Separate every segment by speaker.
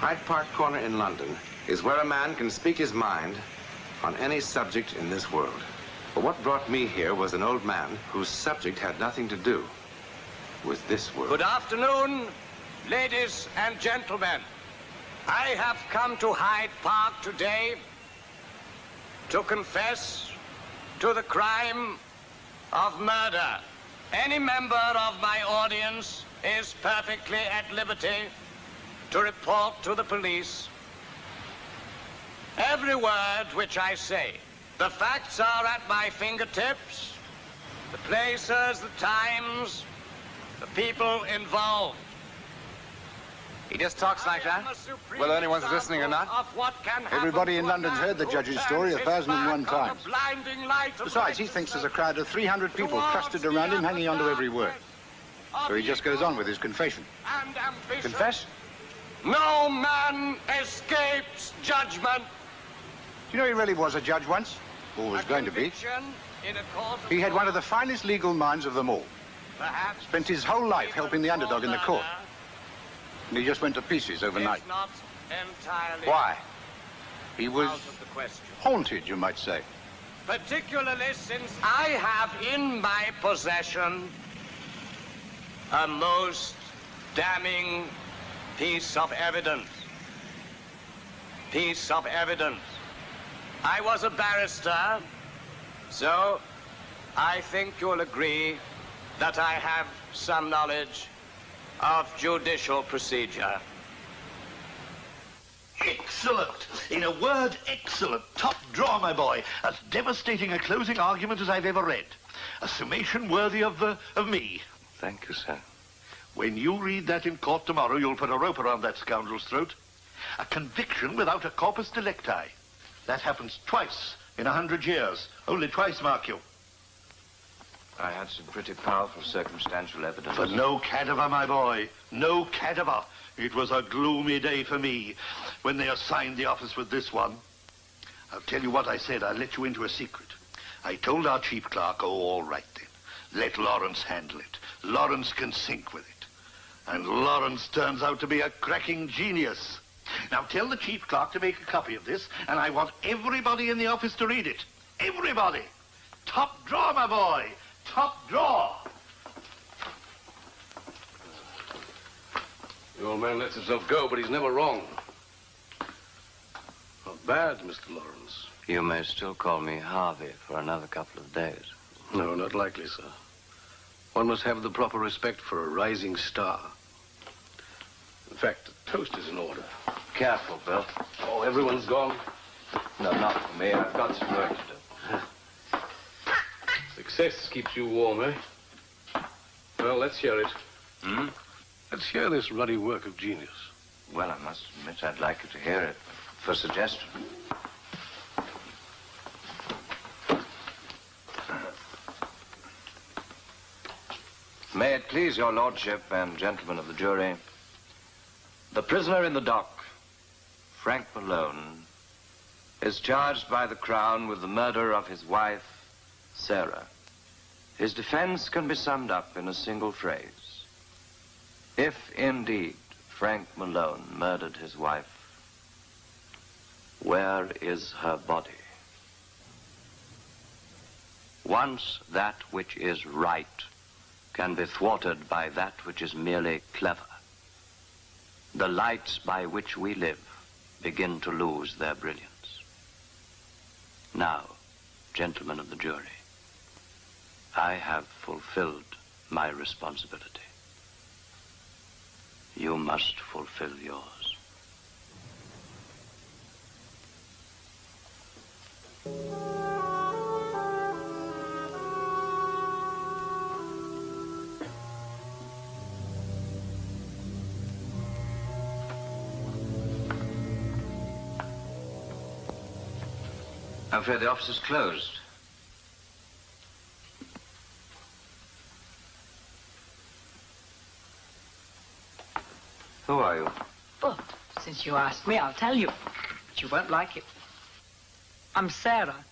Speaker 1: Hyde Park Corner in London is where a man can speak his mind on any subject in this world. But what brought me here was an old man whose subject had nothing to do with this world.
Speaker 2: Good afternoon, ladies and gentlemen. I have come to Hyde Park today to confess to the crime of murder. Any member of my audience is perfectly at liberty to report to the police every word which I say. The facts are at my fingertips, the places, the times, the people involved.
Speaker 3: He just talks like that?
Speaker 4: Whether anyone's listening or not.
Speaker 5: Everybody in London's heard the judge's story 1,001 times. Besides, he thinks there's a crowd of 300 people clustered around him, hanging on to every word. So he just goes on with his confession.
Speaker 4: Confess?
Speaker 2: No man escapes judgment.
Speaker 5: Do you know he really was a judge once? Or was going to be. He had one of the finest legal minds of them all. Spent his whole life helping the underdog in the court. And he just went to pieces overnight. Why? He was haunted, you might say.
Speaker 2: Particularly since I have in my possession a most damning piece of evidence. Piece of evidence. I was a barrister, so I think you'll agree that I have some knowledge of judicial procedure.
Speaker 6: Excellent. In a word, excellent. Top draw, my boy. As devastating a closing argument as I've ever read. A summation worthy of me.
Speaker 3: Thank you, sir.
Speaker 6: When you read that in court tomorrow, you'll put a rope around that scoundrel's throat. A conviction without a corpus delicti. That happens twice in 100 years. Only twice, mark you.
Speaker 3: I had some pretty powerful circumstantial evidence.
Speaker 6: But no cadaver, my boy. No cadaver. It was a gloomy day for me when they assigned the office with this one. I'll tell you what I said. I'll let you into a secret. I told our chief clerk, oh, all right then. Let Lawrence handle it. Lawrence can sink with it. And Lawrence turns out to be a cracking genius. Now tell the chief clerk to make a copy of this, and I want everybody in the office to read it. Everybody. Top draw, my boy. Top draw.
Speaker 7: The old man lets himself go, but he's never wrong. Not bad, Mr. Lawrence.
Speaker 3: You may still call me Harvey for another couple of days.
Speaker 7: No, not likely, sir. One must have the proper respect for a rising star. In fact, the toast is in order.
Speaker 3: Careful, Bill.
Speaker 7: Oh, everyone's gone?
Speaker 3: No, not for me. I've got some work to do.
Speaker 7: Success keeps you warm, eh? Well, let's hear it.
Speaker 3: Hmm?
Speaker 7: Let's hear this ruddy work of genius.
Speaker 3: Well, I must admit I'd like you to hear it for suggestion. May it please your lordship and gentlemen of the jury, the prisoner in the dock, Frank Malone, is charged by the Crown with the murder of his wife, Sarah. His defense can be summed up in a single phrase. If indeed Frank Malone murdered his wife, where is her body? Once that which is right can be thwarted by that which is merely clever, the lights by which we live begin to lose their brilliance. Now, gentlemen of the jury, I have fulfilled my responsibility. You must fulfill yours. I'm afraid the office is closed. Who are you?
Speaker 8: Well, since you asked me, I'll tell you. But you won't like it. I'm Sarah.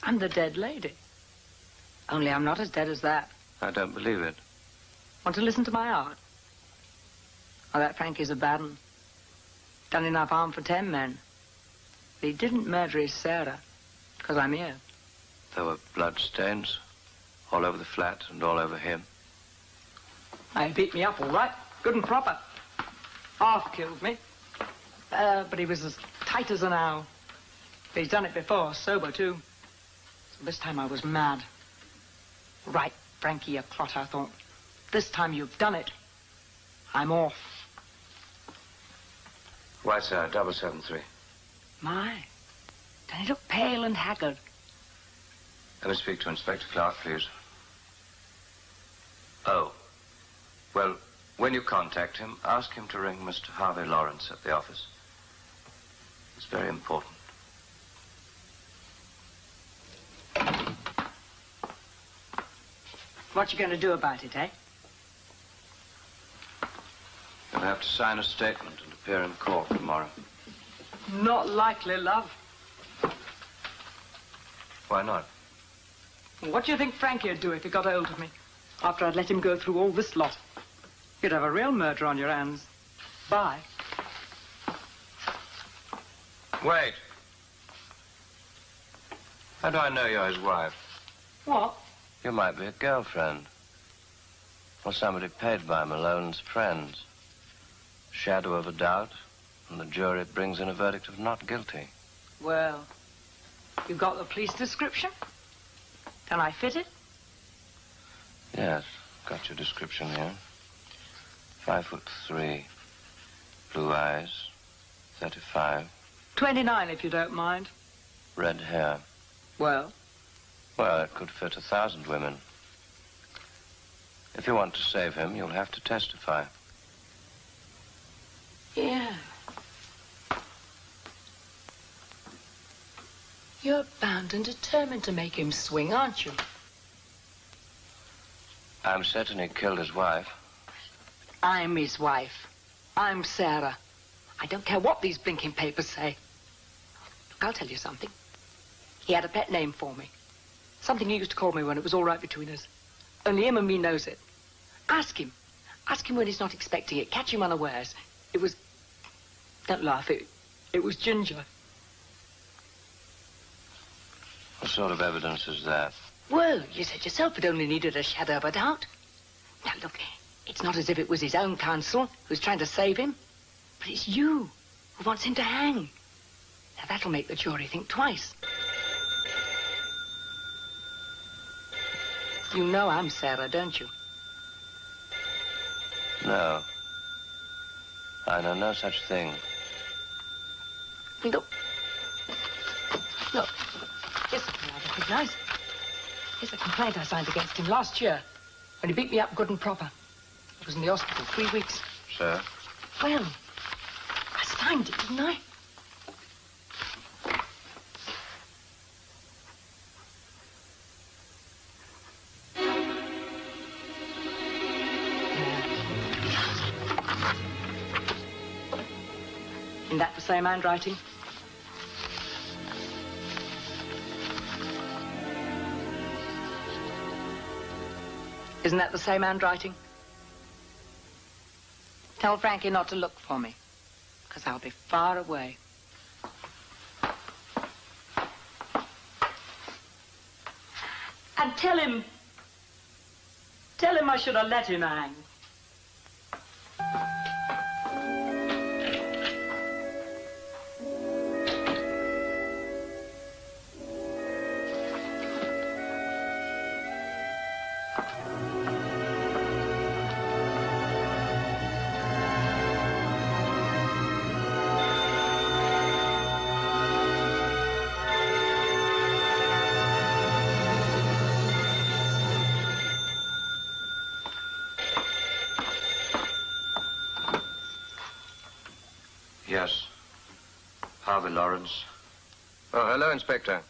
Speaker 8: I'm the dead lady. Only I'm not as dead as that.
Speaker 3: I don't believe it.
Speaker 8: Want to listen to my art? Oh, that Frankie's a bad one. Done enough harm for 10 men. But he didn't murder his Sarah, because I'm here.
Speaker 3: There were blood stains all over the flat and all over him.
Speaker 8: He beat me up all right, good and proper. Half killed me. But he was as tight as an owl. He's done it before, sober too. So this time I was mad. Right, Frankie, you clot, I thought. This time you've done it. I'm off.
Speaker 3: Why, sir, 773.
Speaker 8: My, don't he look pale and haggard?
Speaker 3: Let me speak to Inspector Clark, please. Oh. Well, when you contact him, ask him to ring Mr. Harvey Lawrence at the office. It's very important.
Speaker 8: What you going to do about it, eh?
Speaker 3: You'll have to sign a statement and appear in court tomorrow.
Speaker 8: Not likely, love.
Speaker 3: Why not?
Speaker 8: What do you think Frankie would do if he got hold of me? After I'd let him go through all this lot? You'd have a real murder on your hands. Bye.
Speaker 3: Wait. How do I know you're his wife?
Speaker 8: What?
Speaker 3: You might be a girlfriend. Or somebody paid by Malone's friends. Shadow of a doubt, and the jury brings in a verdict of not guilty.
Speaker 8: Well, you got the police description? Can I fit it?
Speaker 3: Yes, got your description here. 5'3", blue eyes, 35.
Speaker 8: 29, if you don't mind.
Speaker 3: Red hair.
Speaker 8: Well?
Speaker 3: Well, it could fit 1,000 women. If you want to save him, you'll have to testify.
Speaker 8: Yeah. You're bound and determined to make him swing, aren't you?
Speaker 3: I'm certain he killed his wife.
Speaker 8: I'm his wife. I'm Sarah. I don't care what these blinking papers say. Look, I'll tell you something. He had a pet name for me. Something he used to call me when it was all right between us. Only him and me knows it. Ask him. Ask him when he's not expecting it. Catch him unawares. It was... Don't laugh. It was Ginger.
Speaker 3: What sort of evidence is that?
Speaker 8: Well, you said yourself it only needed a shadow of a doubt. Now, look, it's not as if it was his own counsel who's trying to save him. But it's you who wants him to hang. Now, that'll make the jury think twice. You know I'm Sarah, don't you?
Speaker 3: No. I know no such thing.
Speaker 8: Look. Look. Here's something I recognize. Here's a complaint I signed against him last year when he beat me up good and proper. I was in the hospital 3 weeks.
Speaker 3: Sir?
Speaker 8: Well, I signed it, didn't I? Isn't that the same handwriting? Isn't that the same handwriting? Tell Frankie not to look for me, because I'll be far away. And tell him I should have let him hang.
Speaker 3: Yes. Harvey Lawrence.
Speaker 9: Oh, hello, Inspector.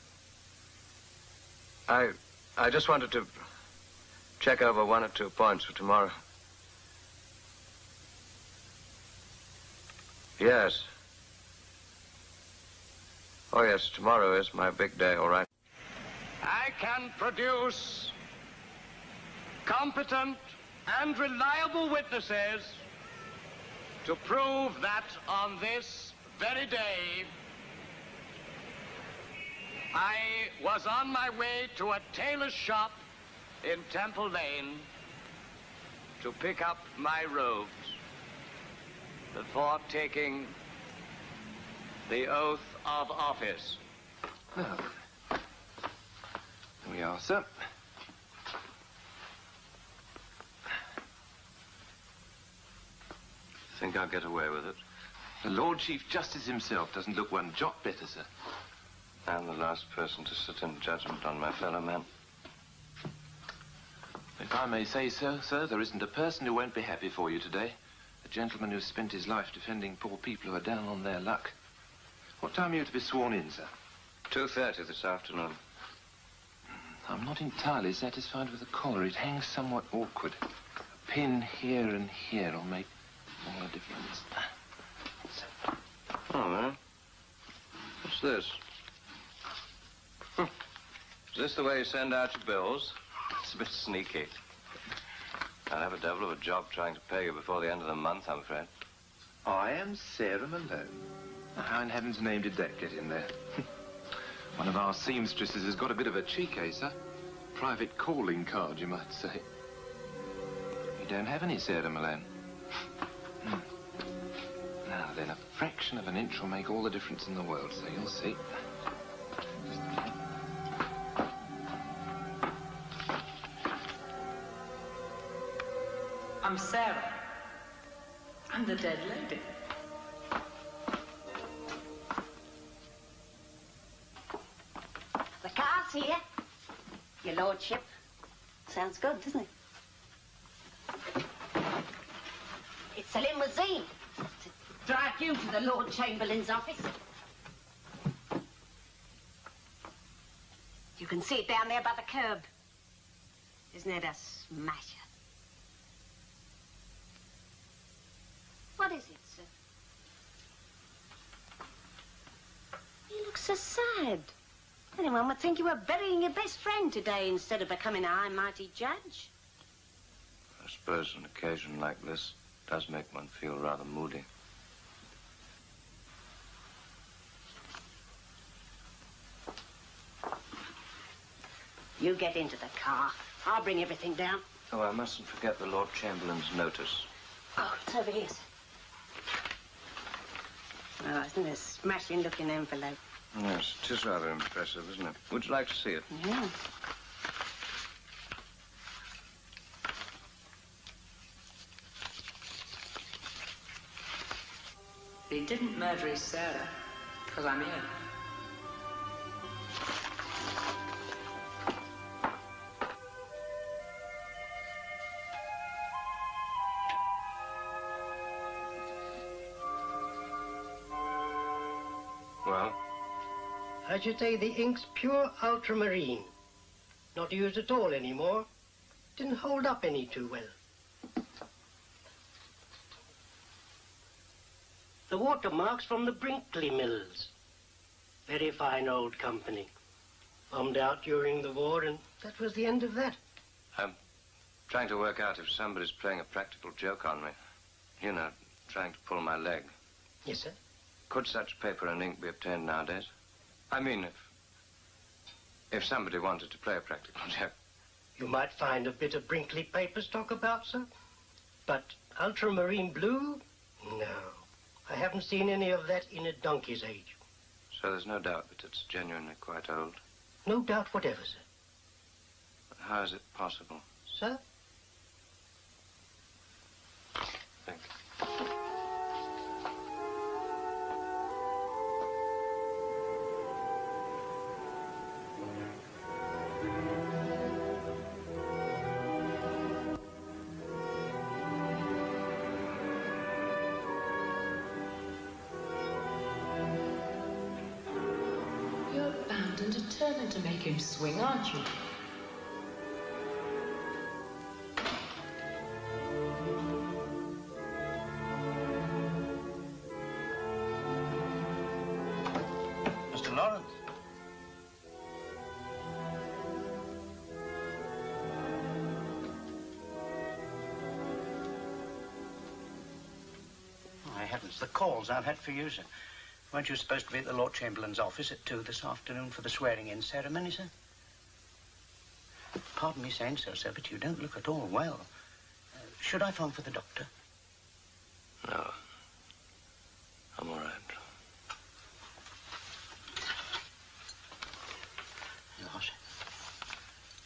Speaker 9: I just wanted to check over 1 or 2 points for tomorrow. Yes. Oh, yes, tomorrow is my big day, all right.
Speaker 2: I can produce competent and reliable witnesses to prove that on this very day, I was on my way to a tailor's shop in Temple Lane to pick up my robes before taking the oath of office.
Speaker 1: Well, here we are, sir.
Speaker 3: Think I'll get away with it?
Speaker 1: The Lord Chief Justice himself doesn't look one jot better, sir.
Speaker 3: I'm the last person to sit in judgment on my fellow man.
Speaker 1: If I may say so, sir, there isn't a person who won't be happy for you today. A gentleman who's spent his life defending poor people who are down on their luck. What time are you to be sworn in, sir?
Speaker 3: 2:30 this afternoon.
Speaker 1: I'm not entirely satisfied with the collar. It hangs somewhat awkward. A pin here and here will make all the difference.
Speaker 3: Oh, man. What's this? Is this the way you send out your bills? It's a bit sneaky. I'll have a devil of a job trying to pay you before the end of the month, I'm afraid.
Speaker 1: I am Sarah Malone. How in heaven's name did that get in there? One of our seamstresses has got a bit of a cheek, eh, sir? Private calling card, you might say. You don't have any, Sarah Malone. Now then, a fraction of an inch will make all the difference in the world, so you'll see.
Speaker 8: I'm Sarah. I'm the dead lady.
Speaker 10: The car's here, your lordship. Sounds good, doesn't it? It's a limousine to drive you to the Lord Chamberlain's office. You can see it down there by the curb. Isn't it a smasher? What is it, sir? You look so sad. Anyone would think you were burying your best friend today instead of becoming a high mighty judge.
Speaker 3: I suppose an occasion like this does make one feel rather moody.
Speaker 10: You get into the car. I'll bring everything down.
Speaker 3: Oh, I mustn't forget the Lord Chamberlain's notice.
Speaker 10: Oh, it's over here, sir. Oh, isn't it a smashing-looking envelope?
Speaker 3: Yes, it is rather impressive, isn't it? Would you like to see it?
Speaker 10: Yeah.
Speaker 8: He didn't murder his Sarah, because I'm here.
Speaker 3: Well?
Speaker 11: I should say the ink's pure ultramarine. Not used at all anymore. Didn't hold up any too well. The watermark's from the Brinkley Mills. Very fine old company. Bombed out during the war, and that was the end of that.
Speaker 3: I'm trying to work out if somebody's playing a practical joke on me. You know, trying to pull my leg.
Speaker 11: Yes, sir?
Speaker 3: Could such paper and ink be obtained nowadays? I mean, if somebody wanted to play a practical joke.
Speaker 11: You might find a bit of Brinkley paper stock about, sir. But ultramarine blue? No. I haven't seen any of that in a donkey's age.
Speaker 3: So there's no doubt that it's genuinely quite old?
Speaker 11: No doubt whatever, sir.
Speaker 3: But how is it possible?
Speaker 11: Sir?
Speaker 3: Thank you.
Speaker 8: You're bound and determined to make him swing, aren't you?
Speaker 5: Mr. Lawrence. My heavens, the calls I've had for you, sir. Weren't you supposed to be at the Lord Chamberlain's office at 2 this afternoon for the swearing-in ceremony, sir? Pardon me saying so, sir, but you don't look at all well. Should I phone for the doctor?
Speaker 7: No. I'm all right.
Speaker 5: Gosh.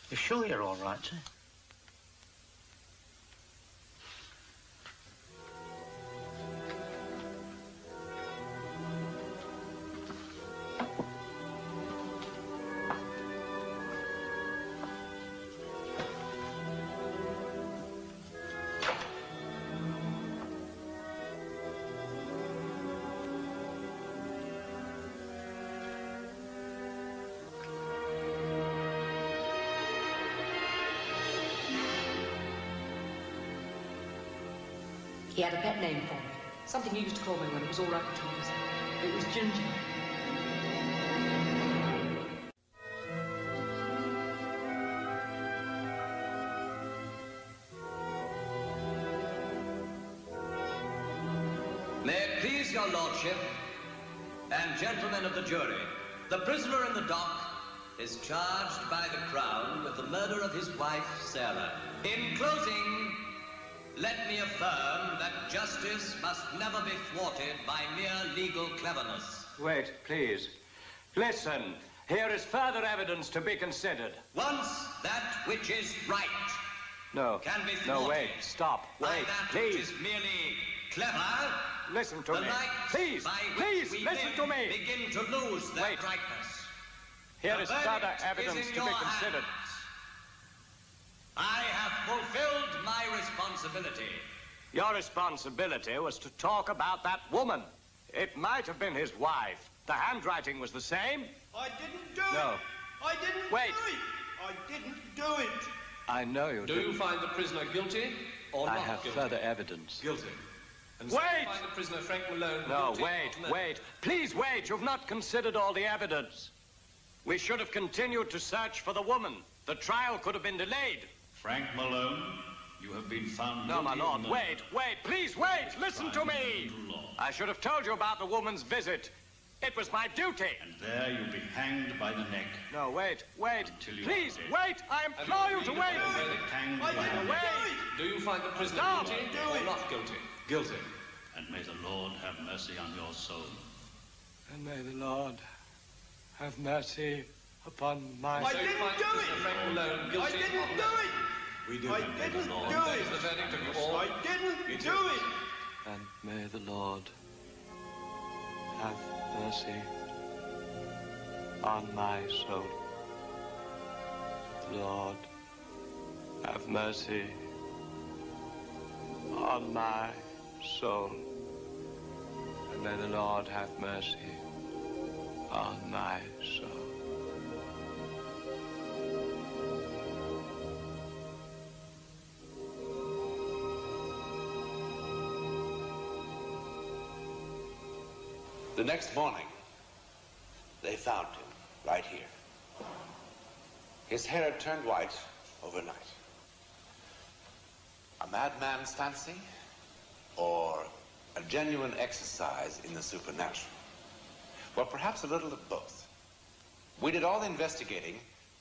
Speaker 5: You sure you're all right, sir?
Speaker 8: He had a pet name for me. Something he used to call me when it was all right between us. It was Ginger.
Speaker 12: May it please your lordship and gentlemen of the jury, the prisoner in the dock is charged by the Crown with the murder of his wife, Sarah. In closing, let me affirm that justice must never be thwarted by mere legal cleverness.
Speaker 2: Wait, please. Listen, here is further evidence to be considered.
Speaker 12: Once that which is right
Speaker 2: No.
Speaker 12: can be thwarted.
Speaker 2: No, wait, stop.
Speaker 12: By
Speaker 2: Wait,
Speaker 12: that
Speaker 2: please.
Speaker 12: which is merely clever.
Speaker 2: Listen to
Speaker 12: the
Speaker 2: me.
Speaker 12: lights
Speaker 2: Please,
Speaker 12: by which
Speaker 2: please,
Speaker 12: we
Speaker 2: listen
Speaker 12: live
Speaker 2: to me.
Speaker 12: begin to lose their
Speaker 2: Wait.
Speaker 12: brightness.
Speaker 2: Here
Speaker 12: The
Speaker 2: is further
Speaker 12: verdict
Speaker 2: evidence
Speaker 12: is in
Speaker 2: to be
Speaker 12: your
Speaker 2: considered.
Speaker 12: hands. I have fulfilled my responsibility.
Speaker 2: Your responsibility was to talk about that woman. It might have been his wife. The handwriting was the same.
Speaker 13: I didn't do
Speaker 2: No.
Speaker 13: it. I didn't
Speaker 2: Wait.
Speaker 13: do it. I didn't do it.
Speaker 2: I know you
Speaker 14: Do you find the prisoner guilty or
Speaker 2: I
Speaker 14: not
Speaker 2: have
Speaker 14: guilty?
Speaker 2: further evidence.
Speaker 14: Guilty. And so
Speaker 2: Wait!
Speaker 14: you find the prisoner Frank Malone
Speaker 2: No,
Speaker 14: guilty
Speaker 2: wait,
Speaker 14: of murder?
Speaker 2: wait. Please wait. You've not considered all the evidence. We should have continued to search for the woman. The trial could have been delayed.
Speaker 15: Frank Malone, you have been found
Speaker 2: No, my
Speaker 15: guilty of
Speaker 2: lord,
Speaker 15: murder.
Speaker 2: wait, please wait. Listen to me. I should have told you about the woman's visit. It was my duty.
Speaker 15: And there you'll be hanged by the neck.
Speaker 2: No, wait.
Speaker 15: Until you
Speaker 2: Please,
Speaker 15: are dead.
Speaker 2: wait. I implore you to wait.
Speaker 15: Hanged
Speaker 13: I
Speaker 15: by
Speaker 13: didn't
Speaker 15: the
Speaker 13: do
Speaker 15: neck.
Speaker 13: it.
Speaker 14: Do you find the prisoner
Speaker 2: Stop.
Speaker 14: guilty
Speaker 13: Do
Speaker 14: or
Speaker 13: it.
Speaker 14: not guilty? Guilty.
Speaker 15: And may the Lord have mercy on your soul.
Speaker 2: And may the Lord have mercy upon my...
Speaker 13: I
Speaker 14: So you
Speaker 13: didn't
Speaker 14: find
Speaker 13: do
Speaker 14: the prisoner
Speaker 13: it.
Speaker 14: Frank Malone
Speaker 13: I
Speaker 14: guilty
Speaker 13: didn't
Speaker 14: of
Speaker 13: do
Speaker 14: murder?
Speaker 13: it.
Speaker 15: We do
Speaker 13: I
Speaker 15: and may the
Speaker 13: didn't
Speaker 15: Lord
Speaker 13: do
Speaker 14: That
Speaker 13: it.
Speaker 14: is the verdict of you all.
Speaker 13: I didn't
Speaker 14: It
Speaker 13: do
Speaker 14: is.
Speaker 13: it.
Speaker 2: And may the Lord have mercy on my soul. Lord, have mercy on my soul. And may the Lord have mercy on my soul.
Speaker 1: The next morning, they found him right here. His hair had turned white overnight. A madman's fancy or a genuine exercise in the supernatural? Well, perhaps a little of both. We did all the investigating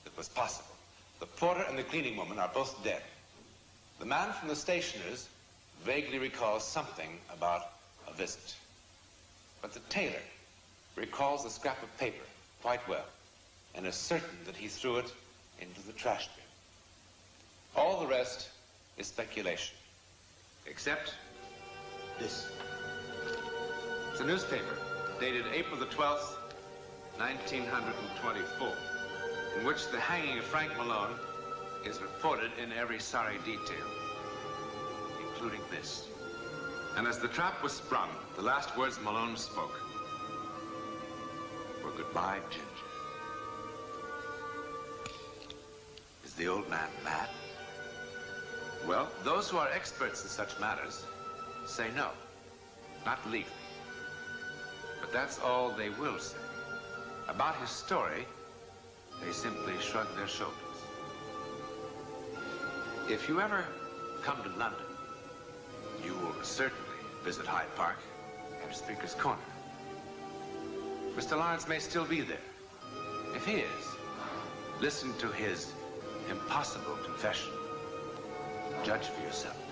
Speaker 1: that was possible. The porter and the cleaning woman are both dead. The man from the stationer's vaguely recalls something about a visit. But the tailor recalls the scrap of paper quite well and is certain that he threw it into the trash bin. All the rest is speculation, except this. It's a newspaper dated April the 12th, 1924, in which the hanging of Frank Malone is reported in every sorry detail, including this. And as the trap was sprung, the last words Malone spoke were goodbye, Ginger. Is the old man mad? Well, those who are experts in such matters say no, not legally. But that's all they will say. About his story, they simply shrug their shoulders. If you ever come to London, you will certainly visit Hyde Park and Speaker's Corner. Mr. Lawrence may still be there. If he is, listen to his impossible confession. Judge for yourself.